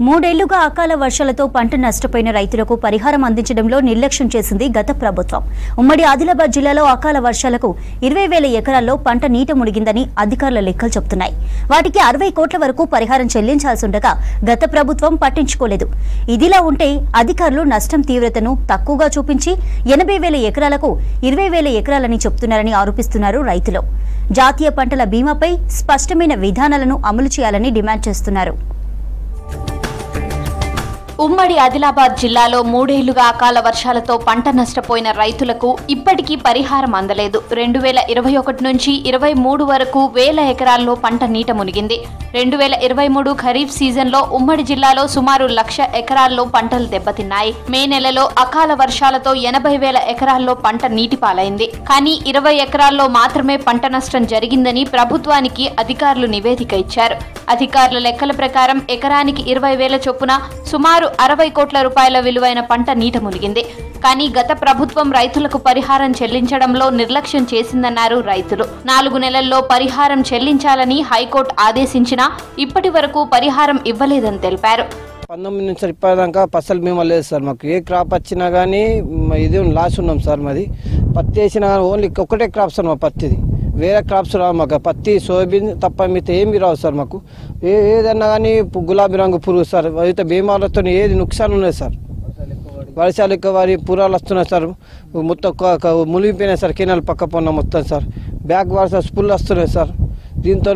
మూడేళ్లుగా అకాల వర్షాలతో పంట నష్టపోయిన రైతులకు పరిహారం అందించడంలో నిర్లక్ష్యం చేసింది గత ప్రభుత్వం. ఉమ్మడి ఆదిలాబాద్ జిల్లాలో అకాల వర్షాలకు 20,000 ఎకరాల్లో పంట నీట మునిగిందని అధికారుల లెక్కలు చెబుతున్నాయి. వాటికి 60 కోట్ల వరకు పరిహారం చెల్లించాల్సి ఉండగా గత ప్రభుత్వం పట్టించుకోలేదు. ఇదిలా ఉంటే అధికారులు నష్టం తీవ్రతను తక్కువగా చూపించి 80,000 ఎకరాలకు 20,000 ఎకరాలని చెబుతున్నారని ఆరోపిస్తున్నారు రైతులు. జాతీయ పంటల బీమాపై స్పష్టమైన విధానాలను అమలు చేయాలని డిమాండ్ చేస్తున్నారు. ఉమ్మడి ఆదిలాబాద్ జిల్లాలో మూడేళ్లుగా అకాల వర్షాలతో పంట నష్టపోయిన రైతులకు ఇప్పటికీ పరిహారం అందలేదు. 2021 నుంచి 23 వరకు వేల ఎకరాల్లో పంట నీట మునిగింది. 2023 ఖరీఫ్ సీజన్లో ఉమ్మడి జిల్లాలో సుమారు 1,00,000 ఎకరాల్లో పంటలు దెబ్బతిన్నాయి. మే నెలలో అకాల వర్షాలతో 80,000 ఎకరాల్లో పంట నీటి పాలైంది. కానీ 20 ఎకరాల్లో మాత్రమే పంట నష్టం జరిగిందని ప్రభుత్వానికి అధికారులు నివేదిక ఇచ్చారు. అధికారుల లెక్కల ప్రకారం ఎకరానికి 20,000 చొప్పున సుమారు 60 కోట్ల రూపాయల విలువైన పంట నీట మునిగింది. కానీ గత ప్రభుత్వం రైతులకు పరిహారం చెల్లించడంలో నిర్లక్ష్యం చేసిందన్నారు రైతులు. 4 నెలల్లో పరిహారం చెల్లించాలని హైకోర్టు ఆదేశించినా ఇప్పటి వరకు పరిహారం ఇవ్వలేదని తెలిపారు. 19 నుంచి ఇప్పటిదాకా పసలు బీమా లేదు సార్. మాకు ఏ క్రాప్ వచ్చినా కానీ ఇది లాస్ ఉన్నాం సార్. మాది పత్తి వేసినా ఓన్లీ ఒకటే క్రాప్ సార్. మా పత్తిది వేరే క్రాప్స్ రావు మాకు. పత్తి సోయాబీన్ తప్ప మిగతా ఏమి రావు సార్. మాకు ఏదన్నా కానీ గులాబీ రంగు పురుగు సార్. అయితే బీమాలతో ఏది నుక్సాన్ ఉన్నాయి సార్. వర్షాలు ఎక్కువ వారి పురాలు వస్తున్నాయి సార్. మొత్తం మునిగిపోయినాయి సార్. కెనాల్ పక్క పొన్న మొత్తం సార్. బ్యాక్ వాటర్ ఫుల్ వస్తున్నాయి సార్. దీంతో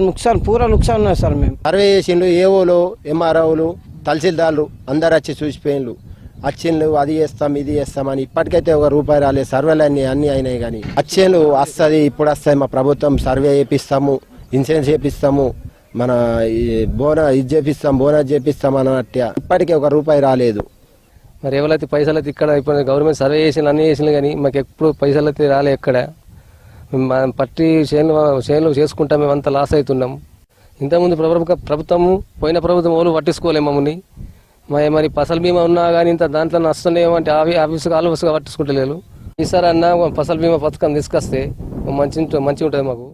పూరా నుక్సాన్ ఉన్నాయి సార్. మేము సర్వే చేసిండు. ఏఓలు, ఎంఆర్ఓలు, తహసీల్దార్లు అందరు వచ్చి చూసిపోయిండ్రు. వచ్చిండ్రు అది చేస్తాం ఇది చేస్తామని. ఇప్పటికైతే ₹1 రాలేదు. సర్వేలు అన్ని అయినాయి. కానీ వచ్చేండ్రు వస్తుంది ఇప్పుడు వస్తుంది. మా ప్రభుత్వం సర్వే చేపిస్తాము, ఇన్సూరెన్స్ చేపిస్తాము, మన ఇది చేపిస్తాం, బోనస్ చేపిస్తాం అన్నట్టు ఇప్పటికే ₹1 రాలేదు. మరి ఎవరైతే పైసలు అయితే ఇక్కడ ఇప్పుడు గవర్నమెంట్ సర్వే చేసిన అన్ని చేసినా కానీ మాకు ఎప్పుడు పైసలు అయితే రాలే. ఎక్కడ మేము పట్టి చేనులు చేసుకుంటాం. మేము అంతా లాస్ అవుతున్నాం. ఇంతకుముందు ప్రభుత్వము పోయిన ప్రభుత్వం వాళ్ళు పట్టించుకోలేము మమ్మల్ని. మరి ఫసల్ బీమా ఉన్నా కానీ ఇంత దాంట్లో నష్టం ఏమంటే ఆఫీసుగా ఆలోచనగా పట్టించుకుంటలేరు. ఈసారి అన్న ఫసల్ బీమా పథకం తీసుకొస్తే మంచిగా ఉంటుంది మాకు.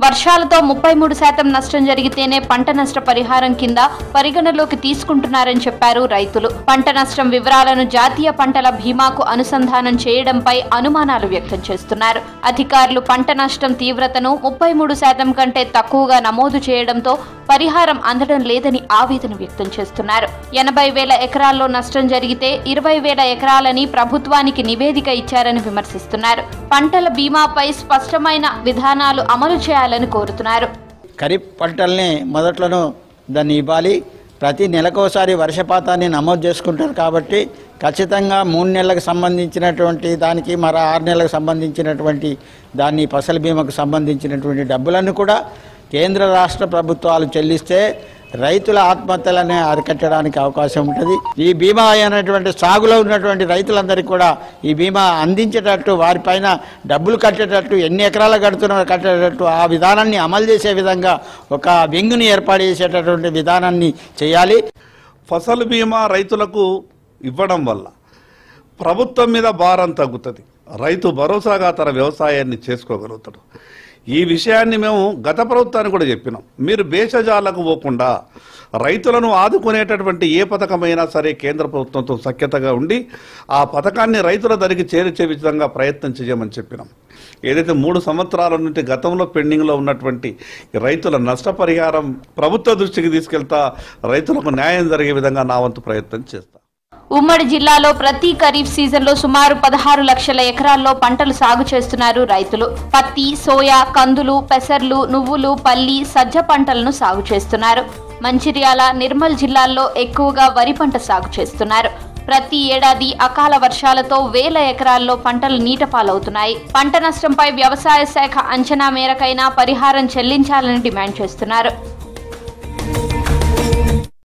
వర్షాలతో 33% నష్టం జరిగితేనే పంట నష్ట పరిహారం కింద పరిగణలోకి తీసుకుంటున్నారని చెప్పారు రైతులు. పంట నష్టం వివరాలను జాతీయ పంటల బీమాకు అనుసంధానం చేయడంపై అనుమానాలు వ్యక్తం చేస్తున్నారు. అధికారులు పంట నష్టం తీవ్రతను 33% కంటే తక్కువగా నమోదు చేయడంతో పరిహారం అందడం లేదని ఆవేదన వ్యక్తం చేస్తున్నారు. 80,000 ఎకరాల్లో నష్టం జరిగితే 20,000 ఎకరాలని ప్రభుత్వానికి నివేదిక ఇచ్చారని విమర్శిస్తున్నారు. పంటల బీమాపై స్పష్టమైన విధానాలు అమలు చేయాలని కోరుతున్నారు. ఖరీఫ్ పంటల్ని మొదట్లోనూ దాన్ని ఇవ్వాలి. ప్రతి నెలకోసారి వర్షపాతాన్ని నమోదు చేసుకుంటారు కాబట్టి ఖచ్చితంగా 3 నెలలకు సంబంధించినటువంటి దానికి, మరో 6 నెలలకు సంబంధించినటువంటి దాన్ని ఫసల్ బీమాకు సంబంధించినటువంటి డబ్బులను కూడా కేంద్ర రాష్ట్ర ప్రభుత్వాలు చెల్లిస్తే రైతుల ఆత్మహత్యలని అరికట్టడానికి అవకాశం ఉంటుంది. ఈ బీమా అయినటువంటి సాగులో ఉన్నటువంటి రైతులందరికీ కూడా ఈ బీమా అందించేటట్టు, వారిపైన డబ్బులు కట్టేటట్టు, ఎన్ని ఎకరాలు కట్టేటట్టు ఆ విధానాన్ని అమలు చేసే విధంగా ఒక వింగ్ని ఏర్పాటు చేసేటటువంటి విధానాన్ని చేయాలి. ఫసల్ బీమా రైతులకు ఇవ్వడం వల్ల ప్రభుత్వం మీద భారం తగ్గుతుంది. రైతు భరోసాగా తన వ్యవసాయాన్ని చేసుకోగలుగుతాడు. ఈ విషయాన్ని మేము గత ప్రభుత్వాన్ని కూడా చెప్పినాం. మీరు భేషజాలకు పోకుండా రైతులను ఆదుకునేటటువంటి ఏ పథకమైనా సరే కేంద్ర ప్రభుత్వంతో సఖ్యతగా ఉండి ఆ పథకాన్ని రైతుల ధరికి చేర్చే విధంగా ప్రయత్నం చేయమని చెప్పినాం. ఏదైతే 3 సంవత్సరాల నుండి గతంలో పెండింగ్లో ఉన్నటువంటి రైతుల నష్టపరిహారం ప్రభుత్వ దృష్టికి తీసుకెళ్తా రైతులకు న్యాయం జరిగే విధంగా నా వంతు ప్రయత్నం చేస్తాం. ఉమ్మడి జిల్లాలో ప్రతి ఖరీఫ్ సీజన్లో సుమారు 16 లక్షల ఎకరాల్లో పంటలు సాగు చేస్తున్నారు రైతులు. పత్తి, సోయా, కందులు, పెసర్లు, నువ్వులు, పల్లి, సజ్జ పంటలను సాగు చేస్తున్నారు. మంచిర్యాల, నిర్మల్ జిల్లాల్లో ఎక్కువగా వరి పంట సాగు చేస్తున్నారు. ప్రతి ఏడాది అకాల వర్షాలతో వేల ఎకరాల్లో పంటలు నీట పాలవుతున్నాయి. పంట నష్టంపై వ్యవసాయ శాఖ అంచనా మేరకైనా పరిహారం చెల్లించాలని డిమాండ్ చేస్తున్నారు.